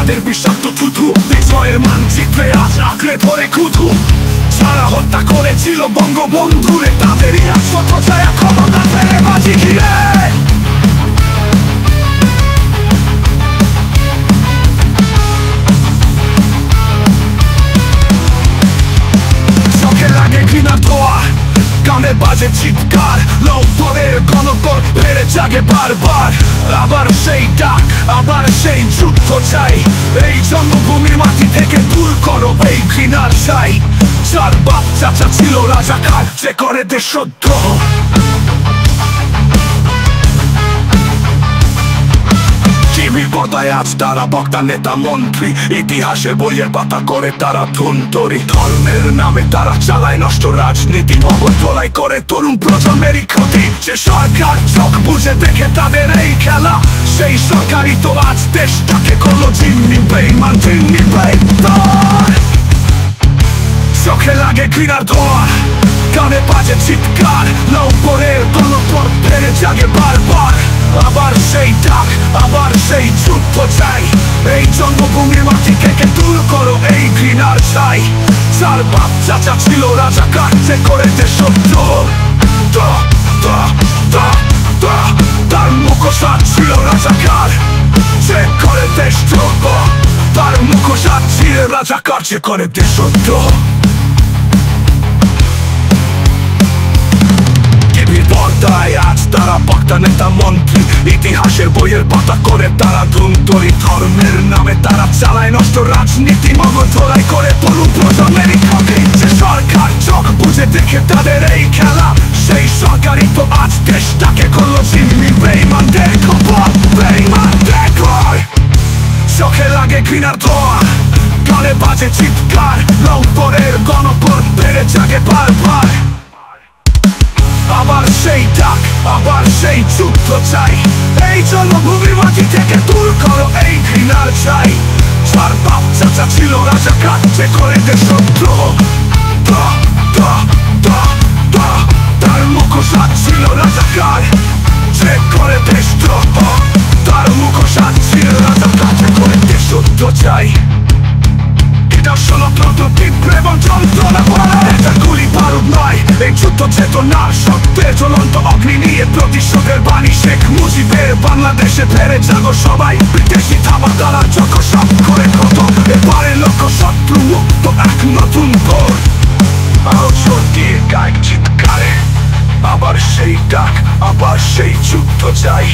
তাদের বিষাক্ত থুথু বিজয়ের মানচিত্রে আজ আঁকড়ে ধরে কুথু। যারা হত্যা করেছিল বঙ্গবন্ধুরে তাদেরই আশত ছায়া ক্ষমতা ফেলে বাজি ঘিরে। চোখে লাগে ঘৃণার ধোয়া, কানে বাজে চিৎকার, লৌপরের গণকর ফেরে জাগে বারবার। আবার সেই ডাক, আবার সেই যুদ্ধ চাই। এই জন্মভূমির মাটি থেকে দূর করো এই ঘৃণার ছাই। যার বাপ চাচা ছিল রাজাকার, যে করে দেশদ্রোহ। টিভির পর্দায় আজ তারা বক্তা, নেতা, মন্ত্রী। ইতিহাসের বইয়ের পাতা করে তারা ধুন্তরি। ধর্মের নামে তারা চালায় নষ্ট রাজনীতি, অবহেলাই করে তরুণ প্রজন্মেরই ক্ষতি। যে সরকার চোখ বুঝে দেখে তাদের এই খেলা, সেই সরকারই তো আজ দেশটাকে করলো জিম্মি বেঈমান, জিম্মি বেঈমান। চোখে লাগে ঘৃণার ধোয়া, কানে বাজে চিৎকার, লৌপরের গণকর ফেরে জাগে বারবার। আবার সেই ডাক, আবার সেই যুদ্ধ চাই। এই জন্মভূমির মাটি থেকে দূর করো এই ঘৃণার ছাই। যার বাপ চাচা ছিল রাজাকার, যে করে দেশদ্রোহ। তার মুখোশাত ছিল রাজাকার, যে করে দেশদ্রোহ। তার মুখোশাত ছিল রাজাকার, যে করে দেশদ্রোহ। পর্দায় আজ তারা বক্তা, নেতা, মন্ত্রী। ইতিহাসের বইয়ের পাতা করে তারা ধুন্তরি। ধর্মের নামে তারা চালায় নষ্ট রাজনীতি, মগজ ধোলাই করে তরুণ প্রজন্মেরই ক্ষতি। যে সরকার চোখ বুঝে দেখে তাদের এই খেলা, সেই সরকারই তো আজ দেশটাকে করলো জিম্মি বেঈমান। দেখো বেঈমান দেখো। চোখে লাগে ঘৃণার ধোয়া, কানে বাজে চিৎকার, লৌপরের গণকর ফেরে জাগে বারবার। আবার সেই ডাক, আবার সেই যুদ্ধ চাই। এই জন্মভূমির মাটি থেকে দূর করো এই ঘৃণার ছাই। যার বাপ চাচা ছিল রাজাকার, যে করে দেশদ্রোহ। তার মুখোশাত ছিল রাজাকার, যে করে দেশদ্রোহ। তার মুখোশাত ছিল রাজাকার, যে করে দেশদ্রোহ চাই। এটা ষড়যন্ত্র তীব্র এবং যন্ত্রণা ভরা, এটা গুলি বারুদ নয়। এই যুদ্ধ চেতনার সত্যের জ্বলন্ত অগ্নি নিয়ে প্রতিশোধের বাণী। শেখ মুজিবের বাংলাদেশে ফেরে জাগো সবাই। বিদেশি থাবা তারা যত সব করে কত, এবারে লক্ষ্য শত্রু মুক্ত এক নতুন ভোর। দিয়ে গায়ে চিৎকারে, আবার সেই ডাক, আবার সেই যুদ্ধ চাই।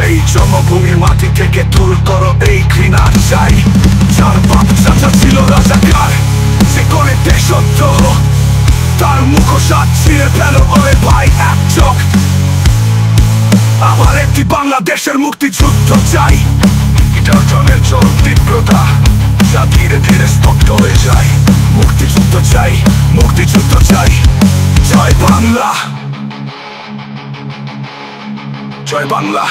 এই জন্মভূমির মাটি থেকে দূর করো এই ঘৃণার ছাই। যার বাপ চাচা ছিল রাজাকার, যে করে দেশদ্রোহ। তার মুখোশাত ছিঁড়ে ফেলো ওরে ভাই এক চোখ। আবার একটি বাংলাদেশের মুক্তিযুদ্ধ চাই। এটা জনের চরম তীব্রতা, যা ধীরে ধীরে স্তব্ধ হয়ে যায়। মুক্তিযুদ্ধ চাই, মুক্তিযুদ্ধ চাই। জয় বাংলা, জয় বাংলা।